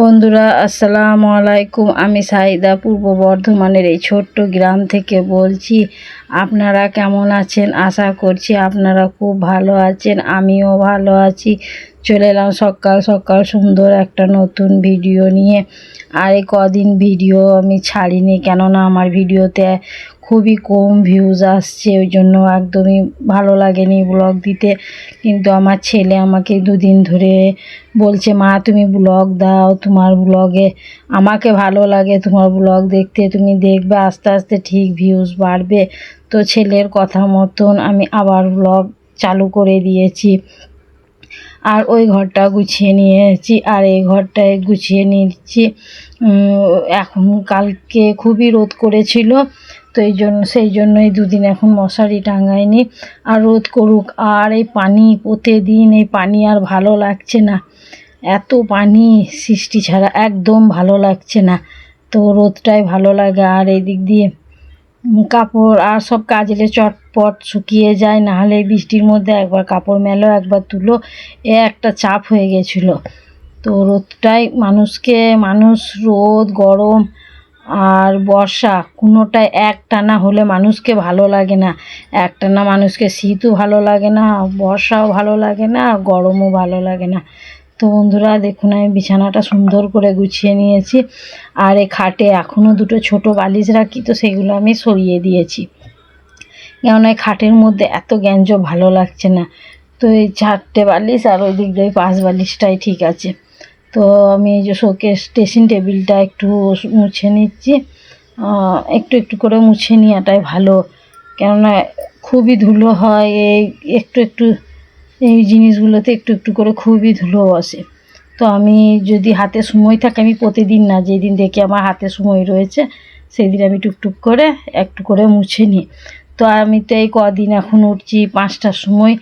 বন্ধুরা আসসালামু আলাইকুম। আমি সাইদা পূর্ব বর্ধমানের এই ছোট্ট গ্রাম থেকে বলছি। আপনারা কেমন আছেন? আশা করছি আপনারা খুব ভালো আছেন, আমিও ভালো আছি। চলে এলাম সকাল সকাল সুন্দর একটা নতুন ভিডিও নিয়ে। আর এই কদিন ভিডিও আমি ছাড়িনি, কেননা আমার ভিডিওতে খুবই কম ভিউজ আসছে, ওই জন্য একদমই ভালো লাগেনি ব্লগ দিতে। কিন্তু আমার ছেলে আমাকে দুদিন ধরে বলছে, মা তুমি ব্লগ দাও, তোমার ব্লগে আমাকে ভালো লাগে, তোমার ব্লগ দেখতে, তুমি দেখবে আস্তে আস্তে ঠিক ভিউজ বাড়বে। তো ছেলের কথা মতন আমি আবার ব্লগ চালু করে দিয়েছি। আর ওই ঘরটা গুছিয়ে নিয়েছি, আর এই ঘরটায় গুছিয়ে নিচ্ছি। এখন কালকে খুবই রোদ করেছিল, তো সেই জন্যই দুদিন এখন মশারি টাঙাইনি। আর রোদ করুক, আর এই পানি প্রতিদিন এই পানি আর ভালো লাগছে না। এত পানি সৃষ্টি ছাড়া একদম ভালো লাগছে না, তো রোদটাই ভালো লাগে। আর এই দিক দিয়ে কাপড় আর সব কাচলে চটপট শুকিয়ে যায়, নাহলে বৃষ্টির মধ্যে একবার কাপড় মেলো একবার তুলো, একটা চাপ হয়ে গেছিলো। তো রোদটাই মানুষ রোদ গরম আর বর্ষা কোনোটাই একটানা হলে মানুষকে ভালো লাগে না। একটানা মানুষকে শীতও ভালো লাগে না, বর্ষাও ভালো লাগে না, গরমও ভালো লাগে না। তো বন্ধুরা দেখুন, আমি বিছানাটা সুন্দর করে গুছিয়ে নিয়েছি। আর এই খাটে এখনও দুটো ছোট বালিশ রাখি, তো সেগুলো আমি সরিয়ে দিয়েছি, কেননা এই খাটের মধ্যে এত গ্যাঞ্জ ভালো লাগছে না। তো এই 4টে বালিশ আর ওই দিক দিয়ে 5 বালিশটাই ঠিক আছে। তো আমি এই যে শোকেস ড্রেসিং টেবিলটা একটু মুছে নিচ্ছি। একটু একটু করে মুছে নেওয়াটাই ভালো, কেননা খুবই ধুলো হয় এই জিনিসগুলোতে একটু একটু করে খুবই ধুলো বসে। তো আমি যদি হাতে সময় থাকে, আমি প্রতিদিন না, যেদিন দেখি আমার হাতে সময় রয়েছে সেই দিন আমি টুকটুক করে একটু করে মুছে নিই। তো আমি তো এই কদিন এখন উঠছি 5টার সময়,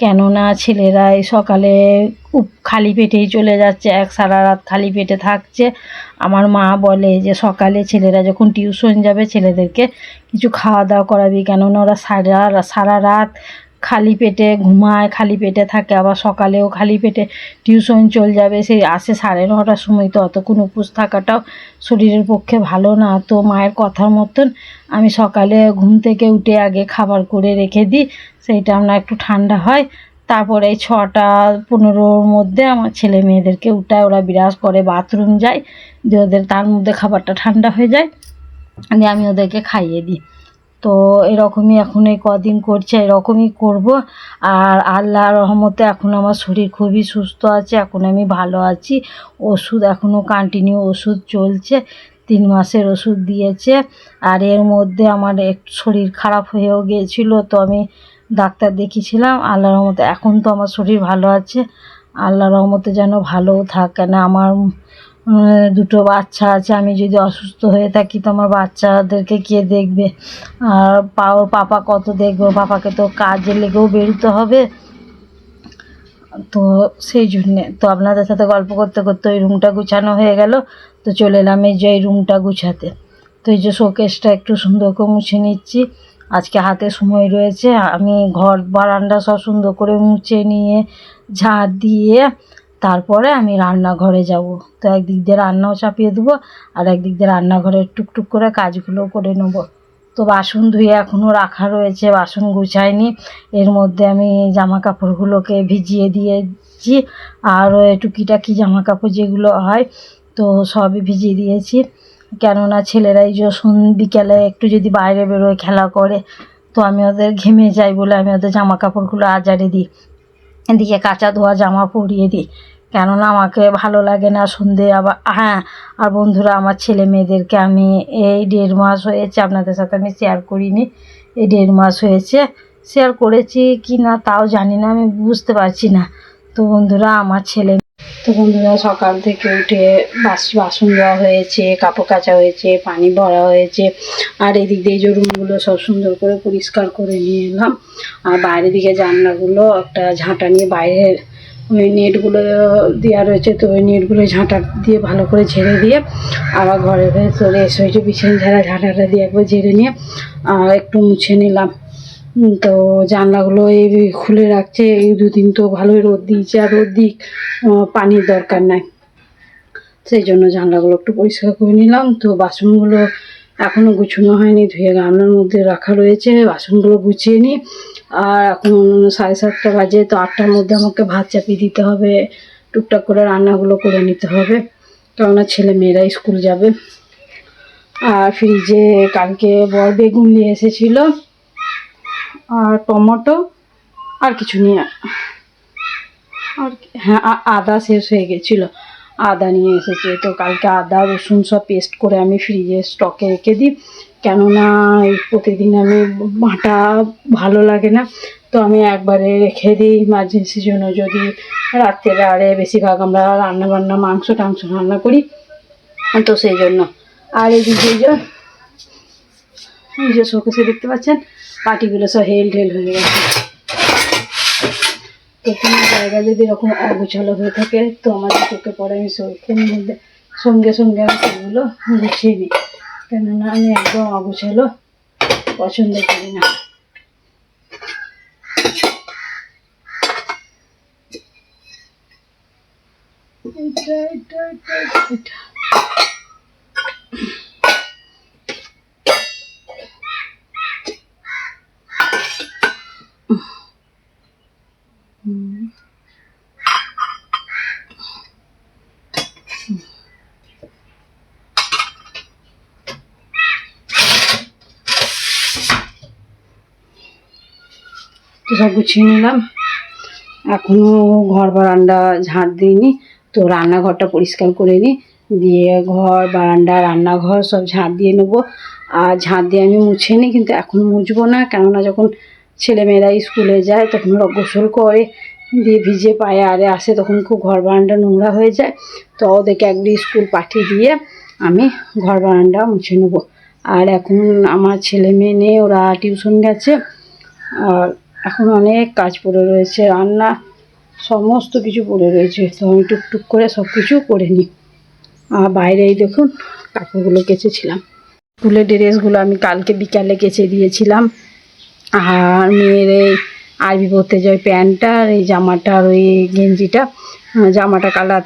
কেননা ছেলেরা এই সকালে খালি পেটেই চলে যাচ্ছে, সারা রাত খালি পেটে থাকছে। আমার মা বলে যে সকালে ছেলেরা যখন টিউশন যাবে ছেলেদেরকে কিছু খাওয়া দাওয়া করাবি, কেননা ওরা সারা রাত খালি পেটে ঘুমায়, খালি পেটে থাকে, আবার সকালেও খালি পেটে টিউশন চলে যাবে, সেই আসে 9:30টার সময়। তো অতক্ষণ উপোস থাকাটাও শরীরের পক্ষে ভালো না। তো মায়ের কথার মতন আমি সকালে ঘুম থেকে উঠে আগে খাবার করে রেখে দিই, সেইটা আমরা একটু ঠান্ডা হয়। তারপরে 6টা 15-র মধ্যে আমার ছেলে মেয়েদেরকে উঠায়, ওরা বিরাজ করে, বাথরুম যায়, দিয়ে ওদের তার মধ্যে খাবারটা ঠান্ডা হয়ে যায়, দিয়ে আমি ওদেরকে খাইয়ে দিই। তো এরকমই এখন এই কদিন করছে, এরকমই করব। আর আল্লাহর রহমতে এখন আমার শরীর খুবই সুস্থ আছে, এখন আমি ভালো আছি। ওষুধ এখনও কন্টিনিউ ওষুধ চলছে, 3 মাসের ওষুধ দিয়েছে। আর এর মধ্যে আমার একটু শরীর খারাপ হয়েও গিয়েছিল, তো আমি ডাক্তার দেখিয়েছিলাম। আল্লাহর রহমতে এখন তো আমার শরীর ভালো আছে, আল্লাহর রহমতে যেন ভালোও থাকে। না আমার দুটো বাচ্চা আছে, আমি যদি অসুস্থ হয়ে থাকি তো আমার বাচ্চাদেরকে কে দেখবে? আর পাপা কত দেখবে? পাপাকে তো কাজে লেগেও বেরোতে হবে। তো সেই জন্যে তো আপনাদের সাথে গল্প করতে করতে ওই রুমটা গুছানো হয়ে গেল, তো চলে এলাম এই যে এই রুমটা গুছাতে। তো এই যে শোকেসটা একটু সুন্দর করে মুছে নিচ্ছি, আজকে হাতে সময় রয়েছে। আমি ঘর বারান্দা সব সুন্দর করে মুছে নিয়ে ঝাড় দিয়ে তারপরে আমি রান্নাঘরে যাব। তো একদিক দিয়ে রান্নাও চাপিয়ে দেবো, আর একদিক দিয়ে রান্নাঘরের টুকটুক করে কাজগুলোও করে নেবো। তো বাসন ধুয়ে এখনও রাখা রয়েছে, বাসন গুছাইনি। এর মধ্যে আমি জামা কাপড়গুলোকে ভিজিয়ে দিয়েছি, আর টুকিটাকি জামা কাপড় যেগুলো হয় তো সবই ভিজিয়ে দিয়েছি, কেননা ছেলেরা এই যে বিকেলে একটু যদি বাইরে বেরোয় খেলা করে, তো আমি ওদের ঘেমে যাই বলে আমি ওদের জামা কাপড়গুলো আজারে দিই, এদিকে কাঁচা ধোয়া জামা পরিয়ে দিই, কেননা আমাকে ভালো লাগে না সন্ধে আবার। হ্যাঁ, আর বন্ধুরা আমার ছেলে মেয়েদেরকে আমি এই 1.5 মাস হয়েছে, আপনাদের সাথে আমি শেয়ার করিনি, এই 1.5 মাস হয়েছে, শেয়ার করেছি কি না তাও জানি না, আমি বুঝতে পারছি না। তো বন্ধুরা সকাল থেকে উঠে বাসন দেওয়া হয়েছে, কাপড় কাচা হয়েছে, পানি ভরা হয়েছে, আর এদিক দিয়ে যে রুমগুলো সব সুন্দর করে পরিষ্কার করে নিয়ে এলাম। আর বাইরের দিকে জানলাগুলো একটা ঝাঁটা নিয়ে, বাইরের ওই নেটগুলো দেওয়া রয়েছে, তো ওই নেটগুলো ঝাঁটা দিয়ে ভালো করে ঝেড়ে দিয়ে আবার ঘরের ভেতরে এসে হয়েছে বিছানা ঝাঁটাটা দিয়ে একবার ঝেড়ে নিয়ে একটু মুছে নিলাম। তো জানলাগুলো এই খুলে রাখছে, এই 2 দিন তো ভালোই রোদ দিয়েছে, আর রোদ দিক পানির দরকার নাই। সেই জন্য জানলাগুলো একটু পরিষ্কার করে নিলাম। তো বাসনগুলো এখনও গুছানো হয়নি, ধুয়ে গামলার মধ্যে রাখা রয়েছে, বাসনগুলো গুছিয়ে নিই। আর এখন 7:30 বাজে, তো 8টার মধ্যে আমাকে ভাত চাপিয়ে দিতে হবে, টুকটাক করে রান্নাগুলো করে নিতে হবে, কেননা ছেলে মেয়েরা স্কুল যাবে। আর ফ্রিজে কালকে বড় বেগুন নিয়ে এসেছিলো, আর টমেটো, আর কিছু নিয়ে, আর হ্যাঁ আদা শেষ হয়ে গেছিলো, আদা নিয়ে এসেছে। তো কালকে আদা রসুন সব পেস্ট করে আমি ফ্রিজে স্টকে রেখে দিই, কেননা প্রতিদিন আমি বাটা ভালো লাগে না, তো আমি একবারে রেখে দিই ইমার্জেন্সির জন্য, যদি রাত্রেবেলা বেশিরভাগ আমরা রান্নাবান্না মাংস টাংস রান্না করি, তো সেই জন্য। আর এদিকে এই যে শোকেসে দেখতে পাচ্ছেন পাটিগুলো সব হেল ঢেল হয়ে গেছে। তো কোনো জায়গা যদি এরকম অগোছালো হয়ে থাকে তো আমাদের চোখে পড়ে, আমি শোকের মধ্যে সঙ্গে সঙ্গে আমি সেগুলো গুছিয়ে নিই, কেননা আমি একদম অগোছালো পছন্দ করি না। এটা তো সব গুছিয়ে নিলাম। এখনও ঘর বারান্দা ঝাঁট দিইনি, তো রান্নাঘরটা পরিষ্কার করে নিই, দিয়ে ঘর বারান্দা রান্নাঘর সব ঝাঁট দিয়ে নেবো। আর ঝাঁট দিয়ে আমি মুছে নিই, কিন্তু এখন মুছবো না, কেননা যখন ছেলেমেয়েরা স্কুলে যায় তখন ওরা গোসল করে, দিয়ে ভিজে পায়ে আরে আসে, তখন খুব ঘর বারান্দা নোংরা হয়ে যায়। তো ওদেরকে একদিন স্কুল পাঠিয়ে দিয়ে আমি ঘর বারান্দা মুছে নেবো। আর এখন আমার ছেলে মেয়ে নেই, ওরা টিউশন গেছে। আর এখন অনেক কাজ পড়ে রয়েছে, রান্না সমস্ত কিছু পড়ে রয়েছে, তো আমি টুকটুক করে সব কিছু করে নিই। আর বাইরেই দেখুন কাপড়গুলো কেচেছিলাম, স্কুলের ড্রেসগুলো আমি কালকে বিকালে কেচে দিয়েছিলাম। আর মেয়ের এই আরবি পরতে যায় প্যান্টটা আর এই জামাটা আর ওই গেঞ্জিটা, জামাটা কাল রাত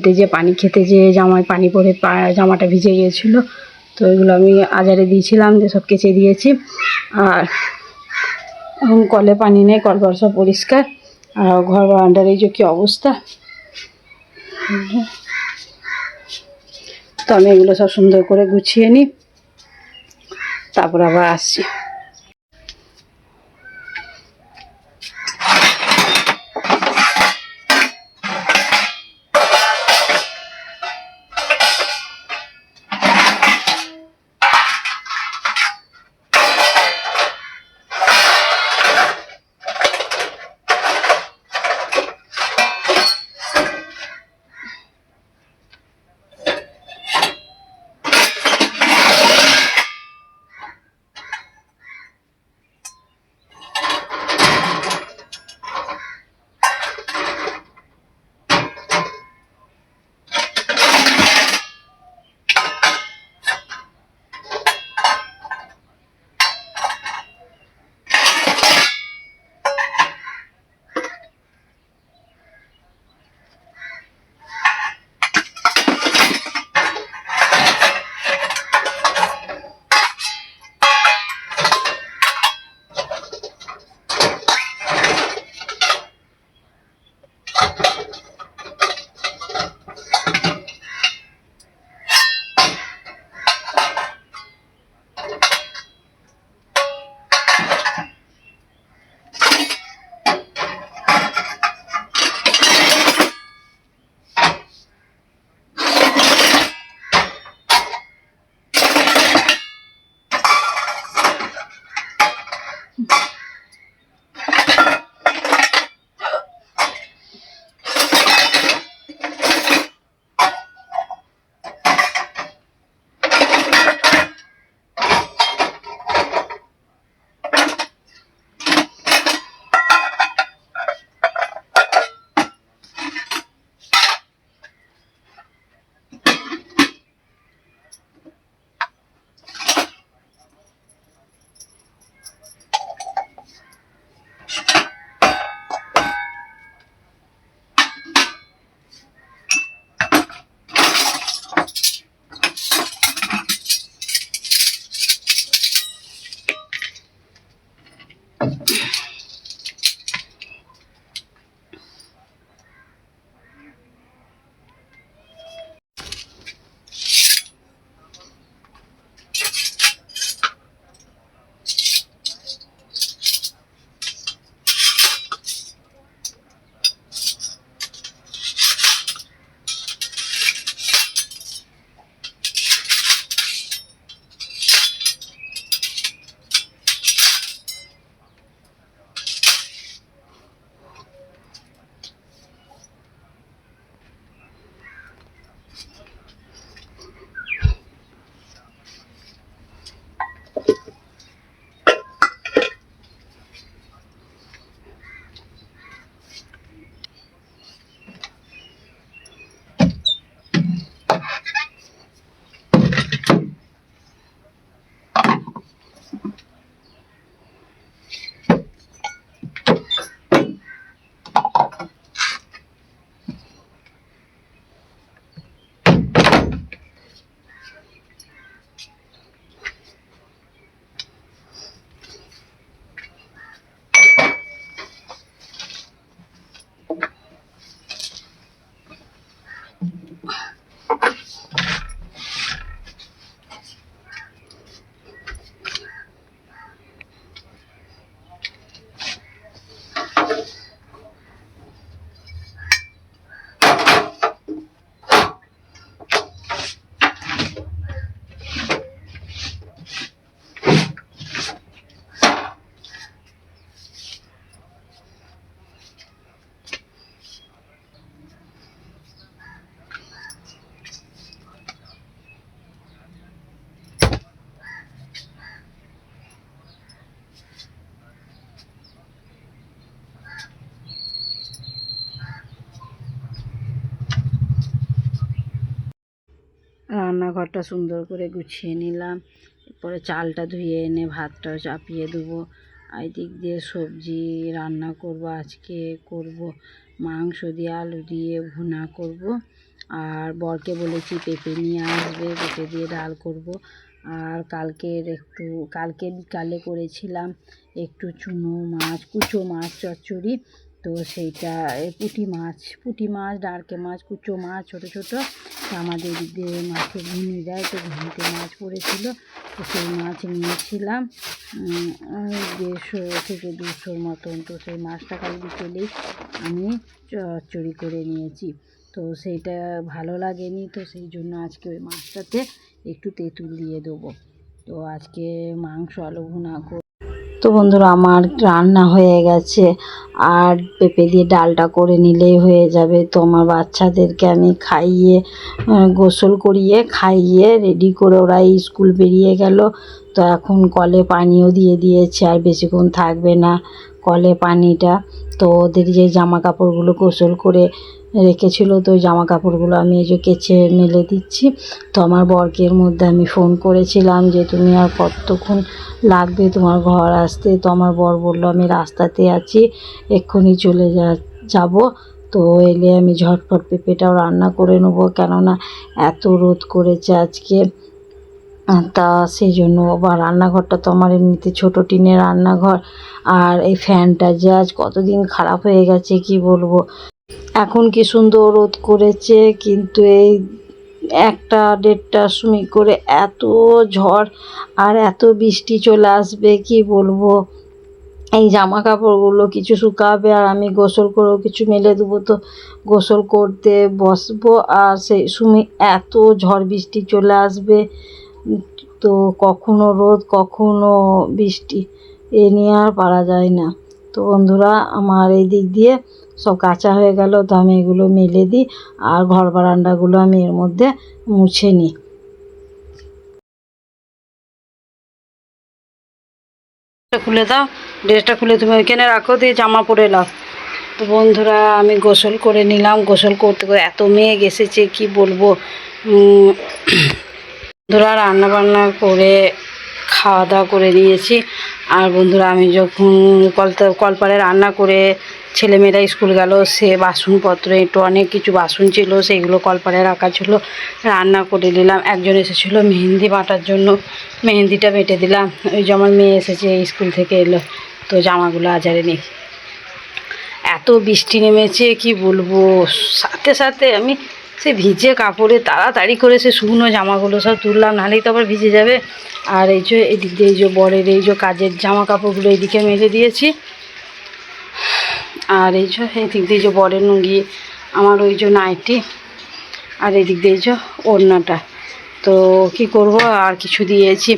থেকে পানি খেতে যেয়ে জামায় পানি পড়ে জামাটা ভিজে গিয়েছিলো, তো ওইগুলো আমি আজারে দিয়েছিলাম, যে সব কেচে দিয়েছি। আর এখন কলে পানি নেই, কল সব পরিষ্কার। আর ঘর বারান্দার এই যে কী অবস্থা, তো আমি এগুলো সব সুন্দর করে গুছিয়ে নিই, তারপর আবার আসছি। রান্নাঘরটা সুন্দর করে গুছিয়ে নিলাম। এরপরে চালটা ধুয়ে এনে ভাতটাও চাপিয়ে দেবো। আর দিক দিয়ে সবজি রান্না করব, আজকে করব মাংস দিয়ে আলু দিয়ে ভুনা করব। আর বরকে বলেছি পেঁপে নিয়ে আসবে, পেঁপে দিয়ে ডাল করব। আর কালকে বিকালে করেছিলাম একটু চুনো মাছ, কুচো মাছ চচ্চড়ি। তো সেইটা পুঁটি মাছ, ডারকে মাছ, কুচো মাছ ছোটো ছোটো। আমাদের দিকে মাছে ঘুনি দেয়, তো ঘুনিতে মাছ পড়েছিল, তো সেই মাছ নিয়েছিলাম 150 থেকে 200 মতন। তো সেই মাছটা কাল বিকেলেই আমি চচ্চড়ি করে নিয়েছি। তো সেইটা ভালো লাগেনি, তো সেই জন্য আজকে ওই মাছটাতে একটু তেঁতুল দিয়ে দেবো। তো আজকে মাংস আলু ভুনা। তো বন্ধুরা আমার রান্না হয়ে গেছে, আর পেঁপে দিয়ে ডালটা করে নিলেই হয়ে যাবে। তো আমার বাচ্চাদেরকে আমি খাইয়ে গোসল করিয়ে খাইয়ে রেডি করে ওরা স্কুল বেরিয়ে গেল। তো এখন কলে পানিও দিয়ে দিয়েছে, আর বেশিক্ষণ থাকবে না কলে পানিটা। তো ওদের যে জামা কাপড়গুলো গোসল করে রেখেছিল, তো ওই জামা কাপড়গুলো আমি এই যে কেচে মেলে দিচ্ছি। তো আমার বরকে এর মধ্যে আমি ফোন করেছিলাম যে তুমি আর কতক্ষণ লাগবে তোমার ঘর আসতে। তো আমার বর বলল আমি রাস্তাতে আছি, এক্ষুনি চলে যাব। তো এলে আমি ঝটপট পেঁপেটাও রান্না করে নেবো, কেননা এত রোদ করেছে আজকে। তা সেই জন্য। বা রান্নাঘরটা তো আমার এমনিতে ছোটো টিনের রান্নাঘর, আর এই ফ্যানটা যে আজ কতদিন খারাপ হয়ে গেছে কি বলবো। এখন কি সুন্দর রোদ করেছে, কিন্তু এই 1-1:30টার সময় করে এত ঝড় আর এত বৃষ্টি চলে আসবে কি বলবো। এই জামা কাপড়গুলো কিছু শুকাবে, আর আমি গোসল করেও কিছু মেলে দেবো। তো গোসল করতে বসবো, আর সেই সময় এত ঝড় বৃষ্টি চলে আসবে। তো কখনো রোদ কখনো বৃষ্টি, এ নিয়ে আর পারা যায় না। তো বন্ধুরা আমার এই দিক দিয়ে সব কাঁচা হয়ে গেল, তো আমি এগুলো মেলে দিই, আর ঘর বারান্দাগুলো আমি এর মধ্যে মুছে নিই। খুলে দাও, ড্রেসটা খুলে তুমি ওইখানে রাখো, দিয়ে জামা পরে নাও। তো বন্ধুরা আমি গোসল করে নিলাম। গোসল করতে করে এত মেঘ এসেছে কি বলবো। বন্ধুরা রান্না বান্না করে খাওয়া দাওয়া করে নিয়েছি। আর বন্ধুরা আমি যখন কলপারে রান্না করে ছেলেমেয়েরা স্কুল গেল, সে বাসনপত্র একটু অনেক কিছু বাসন ছিল, সেইগুলো কলপারে রাখা ছিল, রান্না করে নিলাম। একজন এসেছিলো মেহেন্দি বাটার জন্য, মেহেন্দিটা বেটে দিলাম। ওই যে আমার মেয়ে এসেছে স্কুল থেকে এলো, তো জামাগুলো আজারে নেই। এত বৃষ্টি নেমেছে কি বলবো, সাথে সাথে আমি সে ভিজে কাপড়ে তাড়াতাড়ি করে সে শুকনো জামাগুলো সব তুললাম, নাহলেই তো আবার ভিজে যাবে। আর এই যে এদিক দিয়ে এই যে বরের এই যে কাজের জামা কাপড়গুলো এইদিকে মেলে দিয়েছি। আর এই যে এদিক দিয়ে যে বরের নুঙ্গি, আমার ওই যে নাইটি, আর এদিক দিয়ে যে ওড়নাটা। তো কি করব, আর কিছু দিয়েছি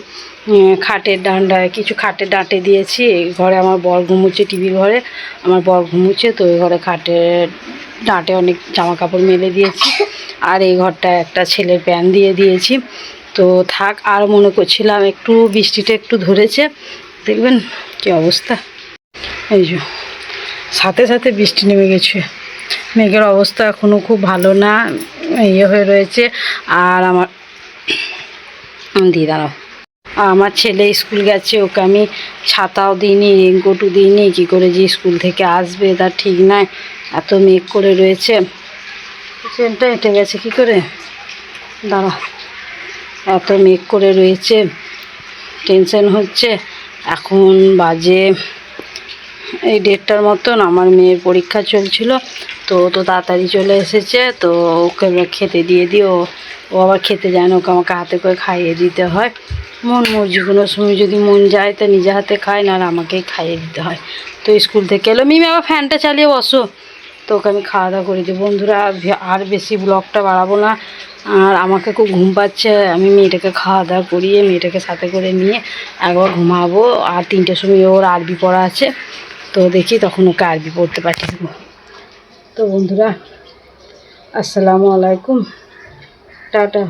খাটের ডান্ডায়, কিছু খাটের ডাঁটে দিয়েছি। এই ঘরে আমার বর ঘুমুচ্ছে, টিভির ঘরে আমার বর ঘুমুচ্ছে, তো ওই ঘরে খাটের ডাঁটে অনেক জামা কাপড় মেলে দিয়েছি। আর এই ঘরটা একটা ছেলের প্যান দিয়ে দিয়েছি। তো থাক, আর মনে করছিলাম একটু বৃষ্টিটা একটু ধরেছে, দেখবেন কি অবস্থা। এই যে সাথে সাথে বৃষ্টি নেমে গেছে। মেঘের অবস্থা এখনও খুব ভালো না, ইয়ে হয়ে রয়েছে। আর আমার দাঁড়াও, আমার ছেলে স্কুল গেছে, ওকে আমি ছাতাও দিইনি, রেনকোটও দিইনি, কী করে যে স্কুল থেকে আসবে তার ঠিক নাই। এত মেঘ করে রয়েছে। ট্রেনটা হেঁটে গেছে কী করে, দাঁড়া, এত মেঘ করে রয়েছে, টেনশন হচ্ছে। এখন বাজে এই 1:30টার মতন, আমার মেয়ের পরীক্ষা চলছিল, তো তাড়াতাড়ি চলে এসেছে। তো ওকে খেতে দিয়ে দিও, ও আবার খেতে যায় না, ওকে আমাকে হাতে করে খাইয়ে দিতে হয়। মন মর্জি, কোনো সময় যদি মন যায় তা নিজে হাতে খায়, না আর আমাকেই খাইয়ে দিতে হয়। তো স্কুল থেকে এলো, মিমি আবার ফ্যানটা চালিয়ে বসো। তো ওকে আমি খাওয়া দাওয়া করে দিই। বন্ধুরা আর বেশি ব্লগটা বাড়াবো না, আর আমাকে খুব ঘুম পাচ্ছে। আমি মেয়েটাকে খাওয়া দাওয়া করিয়ে মেয়েটাকে সাথে করে নিয়ে একবার ঘুমাবো। আর 3টের সময় ওর আরবি পড়া আছে, তো দেখি তখন ওকে আরবি পড়তে পাঠিয়ে দেবো। তো বন্ধুরা আসসালামু আলাইকুম, টাটা।